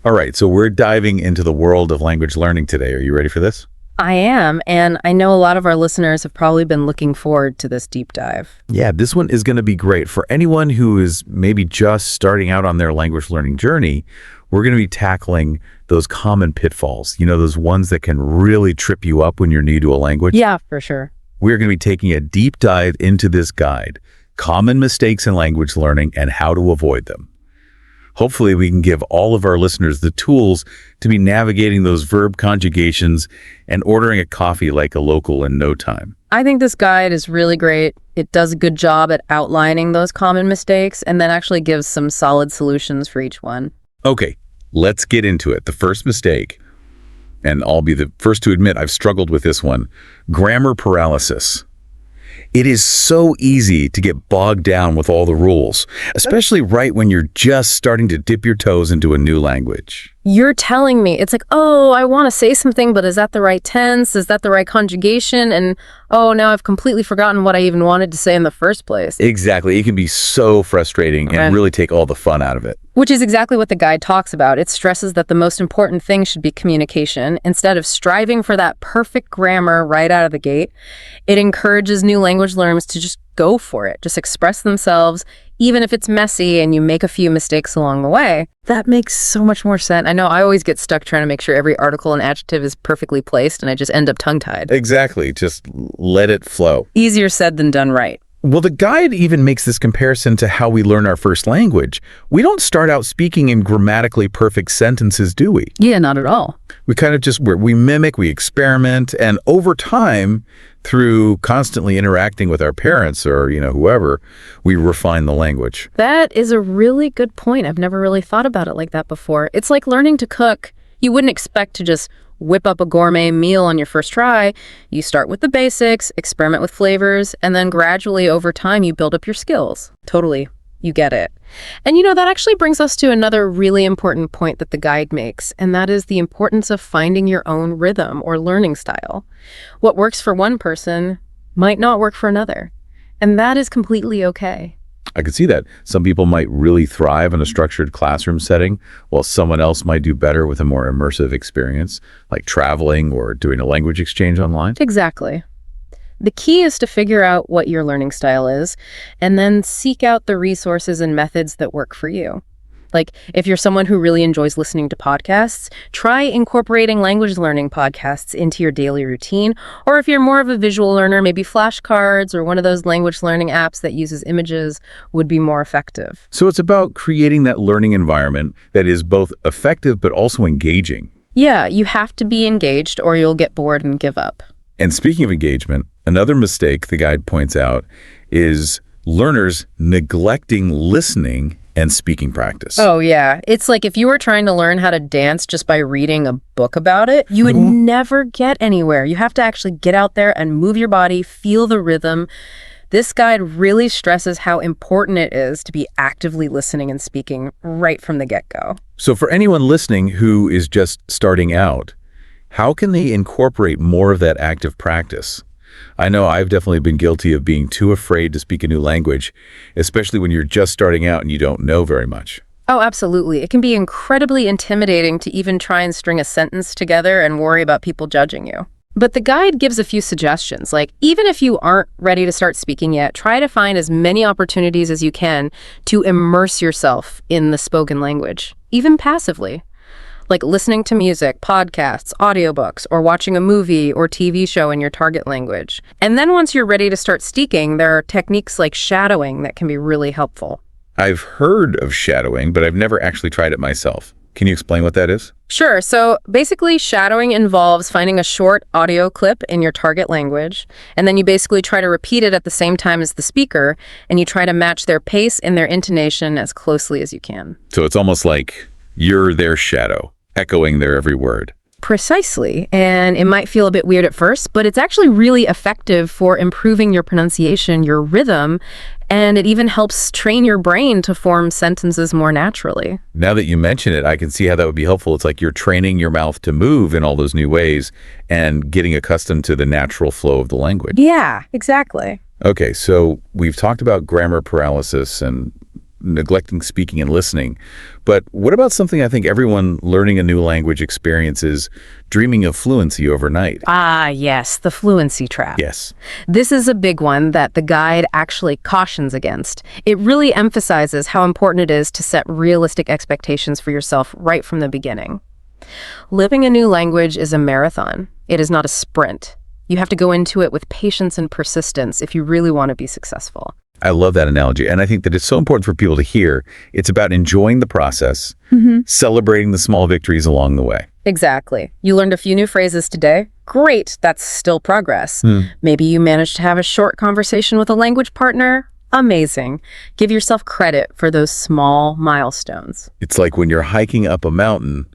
All right, so we're diving into the world of language learning today. Are you ready for this? I am, and I know a lot of our listeners have probably been looking forward to this deep dive. Yeah, this one is going to be great for anyone who is maybe just starting out on their language learning journey. We're going to be tackling those common pitfalls, those ones that can really trip you up when you're new to a language. Yeah, for sure. We're going to be taking a deep dive into this guide, common mistakes in language learning and how to avoid them. Hopefully, we can give all of our listeners the tools to be navigating those verb conjugations and ordering a coffee like a local in no time. I think this guide is really great. It does a good job at outlining those common mistakes and then actually gives some solid solutions for each one. Okay, let's get into it. The first mistake, and I'll be the first to admit I've struggled with this one, grammar paralysis. It is so easy to get bogged down with all the rules, especially right when you're just starting to dip your toes into a new language. You're telling me, it's like, oh, I want to say something, but is that the right tense? Is that the right conjugation? And oh, now I've completely forgotten what I even wanted to say in the first place. Exactly. It can be so frustrating and really take all the fun out of it. Which is exactly what the guide talks about. It stresses that the most important thing should be communication. Instead of striving for that perfect grammar right out of the gate, it encourages new language learners to just go for it, just express themselves, even if it's messy and you make a few mistakes along the way. That makes so much more sense. I know I always get stuck trying to make sure every article and adjective is perfectly placed, and I just end up tongue-tied. Exactly. Just let it flow. Easier said than done right. Well, the guide even makes this comparison to how we learn our first language. We don't start out speaking in grammatically perfect sentences, do we? Yeah, not at all. We kind of we mimic, we experiment, and over time, through constantly interacting with our parents or, whoever, we refine the language. That is a really good point. I've never really thought about it like that before. It's like learning to cook. You wouldn't expect to just whip up a gourmet meal on your first try. You start with the basics, experiment with flavors, and then gradually over time you build up your skills. Totally. You get it. And that actually brings us to another really important point that the guide makes, and that is the importance of finding your own rhythm or learning style. What works for one person might not work for another, and that is completely okay. I could see that. Some people might really thrive in a structured classroom setting, while someone else might do better with a more immersive experience, like traveling or doing a language exchange online. Exactly. The key is to figure out what your learning style is, and then seek out the resources and methods that work for you. Like, if you're someone who really enjoys listening to podcasts, try incorporating language learning podcasts into your daily routine. Or if you're more of a visual learner, maybe flashcards or one of those language learning apps that uses images would be more effective. So it's about creating that learning environment that is both effective but also engaging. Yeah, you have to be engaged or you'll get bored and give up. And speaking of engagement, another mistake the guide points out is learners neglecting listening and speaking practice. Oh, yeah. It's like if you were trying to learn how to dance just by reading a book about it, you would never get anywhere. You have to actually get out there and move your body, feel the rhythm. This guide really stresses how important it is to be actively listening and speaking right from the get-go. So for anyone listening who is just starting out, how can they incorporate more of that active practice? I know I've definitely been guilty of being too afraid to speak a new language, especially when you're just starting out and you don't know very much. Oh, absolutely. It can be incredibly intimidating to even try and string a sentence together and worry about people judging you. But the guide gives a few suggestions, like even if you aren't ready to start speaking yet, try to find as many opportunities as you can to immerse yourself in the spoken language, even passively. Like listening to music, podcasts, audiobooks, or watching a movie or TV show in your target language. And then once you're ready to start speaking, there are techniques like shadowing that can be really helpful. I've heard of shadowing, but I've never actually tried it myself. Can you explain what that is? Sure. So basically, shadowing involves finding a short audio clip in your target language, and then you basically try to repeat it at the same time as the speaker, and you try to match their pace and their intonation as closely as you can. So it's almost like you're their shadow, echoing their every word. Precisely. And it might feel a bit weird at first, but it's actually really effective for improving your pronunciation, your rhythm, and it even helps train your brain to form sentences more naturally. Now that you mention it, I can see how that would be helpful. It's like you're training your mouth to move in all those new ways and getting accustomed to the natural flow of the language. Yeah, exactly. Okay, so we've talked about grammar paralysis and neglecting speaking and listening. But what about something I think everyone learning a new language experiences, dreaming of fluency overnight? Ah, yes, the fluency trap. Yes. This is a big one that the guide actually cautions against. It really emphasizes how important it is to set realistic expectations for yourself right from the beginning. Living a new language is a marathon. It is not a sprint. You have to go into it with patience and persistence if you really want to be successful. I love that analogy. And I think that it's so important for people to hear. It's about enjoying the process, celebrating the small victories along the way. Exactly. You learned a few new phrases today. Great, that's still progress. Maybe you managed to have a short conversation with a language partner. Amazing. Give yourself credit for those small milestones. It's like when you're hiking up a mountain,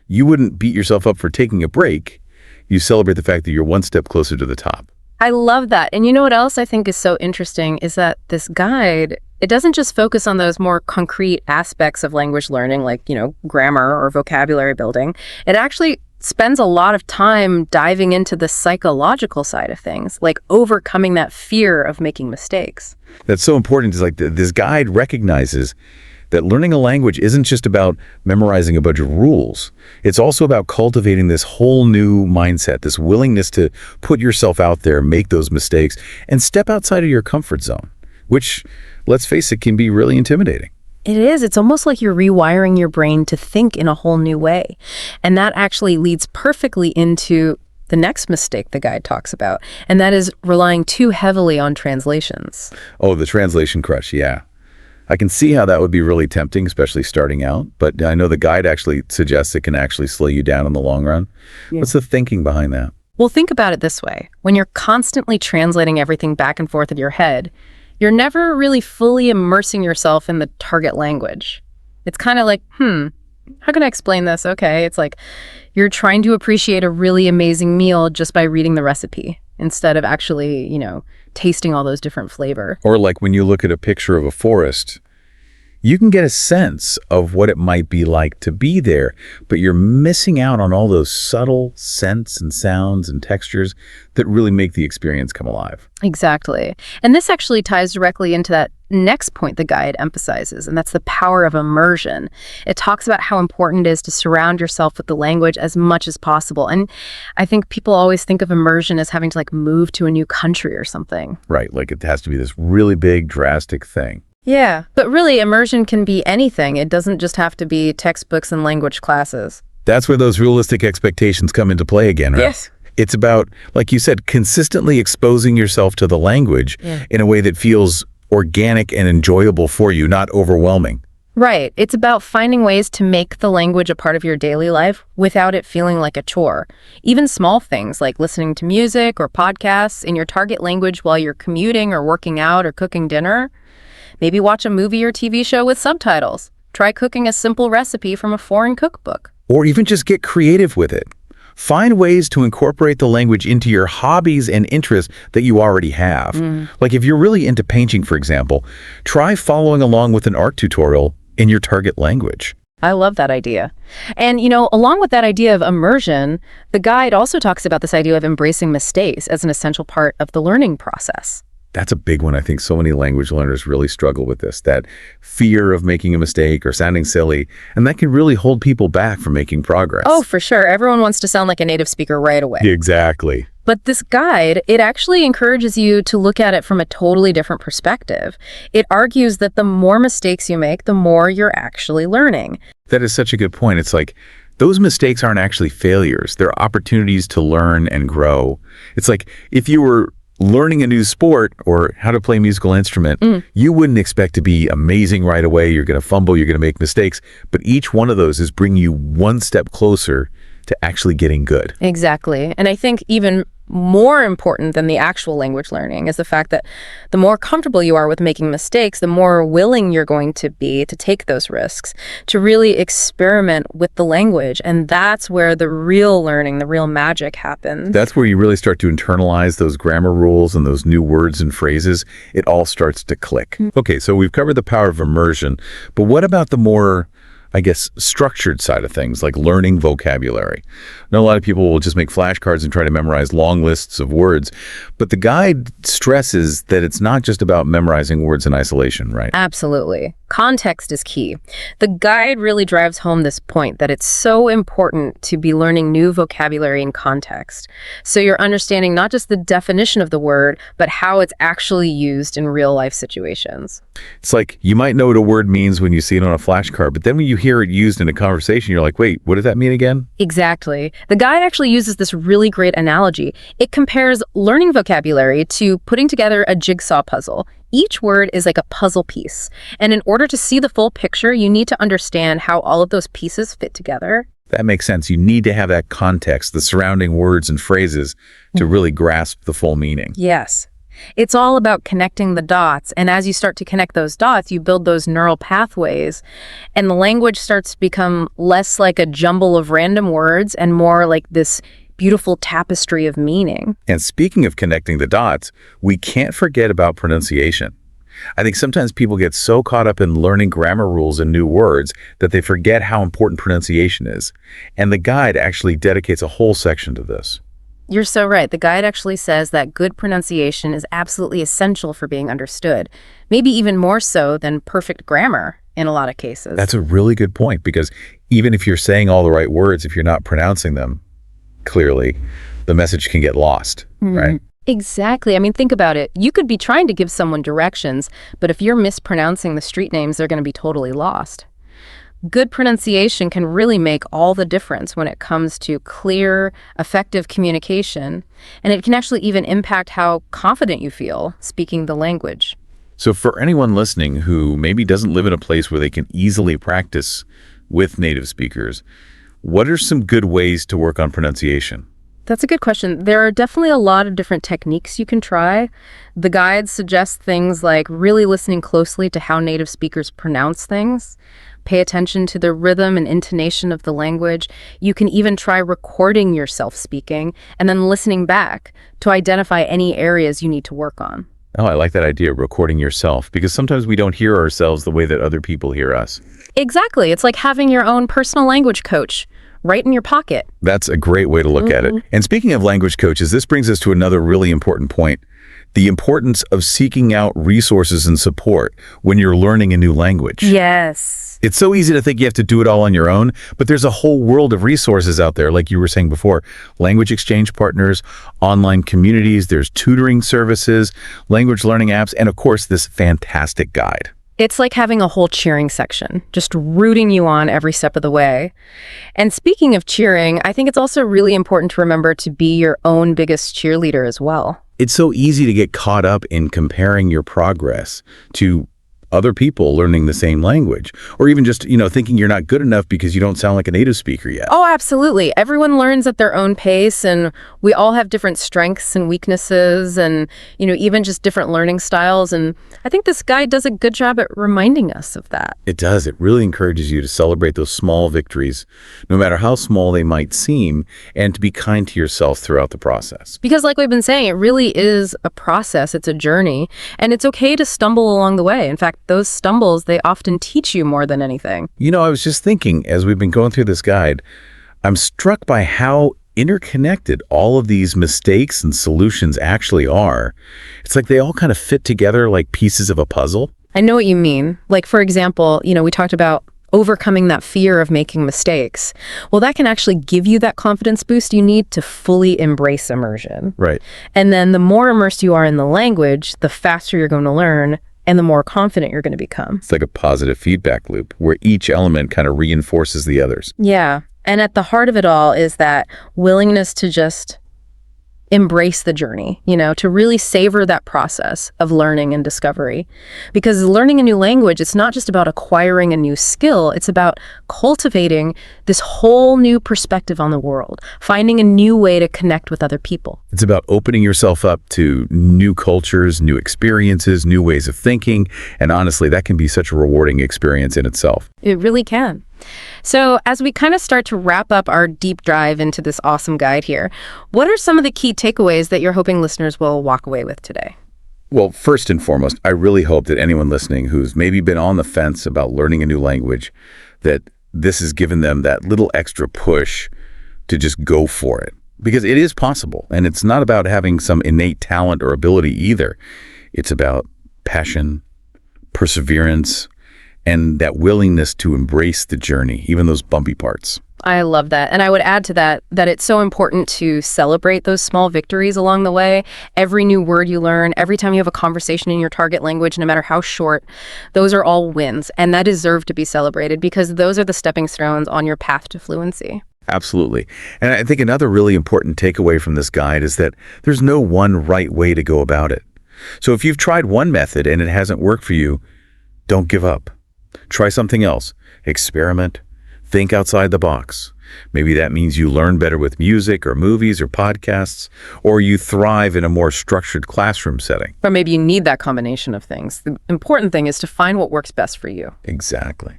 you wouldn't beat yourself up for taking a break. You celebrate the fact that you're one step closer to the top. I love that. And you know what else I think is so interesting is that this guide, it doesn't just focus on those more concrete aspects of language learning, like, grammar or vocabulary building. It actually spends a lot of time diving into the psychological side of things, like overcoming that fear of making mistakes. That's so important. Is like this guide recognizes that learning a language isn't just about memorizing a bunch of rules. It's also about cultivating this whole new mindset, this willingness to put yourself out there, make those mistakes, and step outside of your comfort zone, which, let's face it, can be really intimidating. It is. It's almost like you're rewiring your brain to think in a whole new way. And that actually leads perfectly into the next mistake the guide talks about, and that is relying too heavily on translations. Oh, the translation crush, yeah. I can see how that would be really tempting, especially starting out, but I know the guide actually suggests it can actually slow you down in the long run. Yeah. What's the thinking behind that? Well, think about it this way. When you're constantly translating everything back and forth in your head, you're never really fully immersing yourself in the target language. It's kind of like, how can I explain this? Okay, it's like you're trying to appreciate a really amazing meal just by reading the recipe instead of actually, tasting all those different flavor. Or like when you look at a picture of a forest, you can get a sense of what it might be like to be there, but you're missing out on all those subtle scents and sounds and textures that really make the experience come alive. Exactly. And this actually ties directly into that next point the guide emphasizes, and that's the power of immersion. It talks about how important it is to surround yourself with the language as much as possible. And I think people always think of immersion as having to move to a new country or something. Right, like it has to be this really big, drastic thing. Yeah, but really immersion can be anything. It doesn't just have to be textbooks and language classes. That's where those realistic expectations come into play again, right? Yes. It's about, like you said, consistently exposing yourself to the language in a way that feels organic and enjoyable for you, not overwhelming. Right. It's about finding ways to make the language a part of your daily life without it feeling like a chore. Even small things like listening to music or podcasts in your target language while you're commuting or working out or cooking dinner. Maybe watch a movie or TV show with subtitles. Try cooking a simple recipe from a foreign cookbook. Or even just get creative with it. Find ways to incorporate the language into your hobbies and interests that you already have. Like if you're really into painting, for example, try following along with an art tutorial in your target language. I love that idea. And, along with that idea of immersion, the guide also talks about this idea of embracing mistakes as an essential part of the learning process. That's a big one. I think so many language learners really struggle with this, that fear of making a mistake or sounding silly, and that can really hold people back from making progress. Oh, for sure. Everyone wants to sound like a native speaker right away. Exactly. But this guide, it actually encourages you to look at it from a totally different perspective. It argues that the more mistakes you make, the more you're actually learning. That is such a good point. It's like those mistakes aren't actually failures. They're opportunities to learn and grow. It's like if you were learning a new sport or how to play a musical instrument, you wouldn't expect to be amazing right away. You're going to fumble, you're going to make mistakes, but each one of those is bringing you one step closer to actually getting good. Exactly. And I think even more important than the actual language learning is the fact that the more comfortable you are with making mistakes, the more willing you're going to be to take those risks, to really experiment with the language. And that's where the real learning, the real magic happens. That's where you really start to internalize those grammar rules and those new words and phrases. It all starts to click. Okay, so we've covered the power of immersion, but what about the more, structured side of things, like learning vocabulary? I know a lot of people will just make flashcards and try to memorize long lists of words, but the guide stresses that it's not just about memorizing words in isolation, right? Absolutely. Context is key. The guide really drives home this point that it's so important to be learning new vocabulary in context. So you're understanding not just the definition of the word, but how it's actually used in real life situations. It's like you might know what a word means when you see it on a flashcard, but then when you hear it used in a conversation, you're like, wait, what does that mean again? Exactly. The guide actually uses this really great analogy. It compares learning vocabulary to putting together a jigsaw puzzle. Each word is like a puzzle piece. And in order to see the full picture, you need to understand how all of those pieces fit together. That makes sense. You need to have that context, the surrounding words and phrases to really grasp the full meaning. Yes. It's all about connecting the dots. And as you start to connect those dots, you build those neural pathways. And the language starts to become less like a jumble of random words and more like this beautiful tapestry of meaning. And speaking of connecting the dots, we can't forget about pronunciation. I think sometimes people get so caught up in learning grammar rules and new words that they forget how important pronunciation is. And the guide actually dedicates a whole section to this. You're so right. The guide actually says that good pronunciation is absolutely essential for being understood, maybe even more so than perfect grammar in a lot of cases. That's a really good point, because even if you're saying all the right words, if you're not pronouncing them clearly, the message can get lost, right? Exactly. I mean, think about it. You could be trying to give someone directions, but if you're mispronouncing the street names, they're going to be totally lost. Good pronunciation can really make all the difference when it comes to clear, effective communication, and it can actually even impact how confident you feel speaking the language. So for anyone listening who maybe doesn't live in a place where they can easily practice with native speakers, what are some good ways to work on pronunciation? That's a good question. There are definitely a lot of different techniques you can try. The guide suggests things like really listening closely to how native speakers pronounce things. Pay attention to the rhythm and intonation of the language. You can even try recording yourself speaking and then listening back to identify any areas you need to work on. Oh, I like that idea, recording yourself, because sometimes we don't hear ourselves the way that other people hear us. Exactly. It's like having your own personal language coach right in your pocket. That's a great way to look at it. And speaking of language coaches, this brings us to another really important point: the importance of seeking out resources and support when you're learning a new language. Yes. It's so easy to think you have to do it all on your own, but there's a whole world of resources out there, like you were saying before: language exchange partners, online communities, there's tutoring services, language learning apps, and of course, this fantastic guide. It's like having a whole cheering section, just rooting you on every step of the way. And speaking of cheering, I think it's also really important to remember to be your own biggest cheerleader as well. It's so easy to get caught up in comparing your progress to other people learning the same language, or even just, thinking you're not good enough because you don't sound like a native speaker yet. Oh, absolutely. Everyone learns at their own pace, and we all have different strengths and weaknesses and, even just different learning styles. And I think this guide does a good job at reminding us of that. It does. It really encourages you to celebrate those small victories, no matter how small they might seem, and to be kind to yourself throughout the process. Because like we've been saying, it really is a process. It's a journey, and it's okay to stumble along the way. In fact, those stumbles, they often teach you more than anything. I was just thinking, as we've been going through this guide, I'm struck by how interconnected all of these mistakes and solutions actually are. It's like they all kind of fit together like pieces of a puzzle. I know what you mean. Like, for example, we talked about overcoming that fear of making mistakes. Well, that can actually give you that confidence boost you need to fully embrace immersion. Right. And then the more immersed you are in the language, the faster you're going to learn, and the more confident you're going to become. It's like a positive feedback loop where each element kind of reinforces the others. Yeah. And at the heart of it all is that willingness to just embrace the journey, to really savor that process of learning and discovery. Because learning a new language, it's not just about acquiring a new skill, it's about cultivating this whole new perspective on the world, finding a new way to connect with other people. It's about opening yourself up to new cultures, new experiences, new ways of thinking, and honestly, that can be such a rewarding experience in itself. It really can. So as we kind of start to wrap up our deep dive into this awesome guide here, what are some of the key takeaways that you're hoping listeners will walk away with today? Well, first and foremost, I really hope that anyone listening who's maybe been on the fence about learning a new language, that this has given them that little extra push to just go for it. Because it is possible, and it's not about having some innate talent or ability either. It's about passion, perseverance, and that willingness to embrace the journey, even those bumpy parts. I love that. And I would add to that it's so important to celebrate those small victories along the way. Every new word you learn, every time you have a conversation in your target language, no matter how short, those are all wins. And that deserve to be celebrated because those are the stepping stones on your path to fluency. Absolutely. And I think another really important takeaway from this guide is that there's no one right way to go about it. So if you've tried one method and it hasn't worked for you, don't give up. Try something else. Experiment. Think outside the box. Maybe that means you learn better with music or movies or podcasts, or you thrive in a more structured classroom setting. Or maybe you need that combination of things. The important thing is to find what works best for you. Exactly.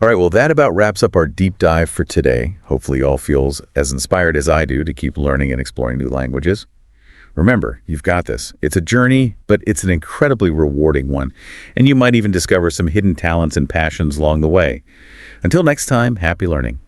All right, well, that about wraps up our deep dive for today. Hopefully you all feel as inspired as I do to keep learning and exploring new languages. Remember, you've got this. It's a journey, but it's an incredibly rewarding one. And you might even discover some hidden talents and passions along the way. Until next time, happy learning.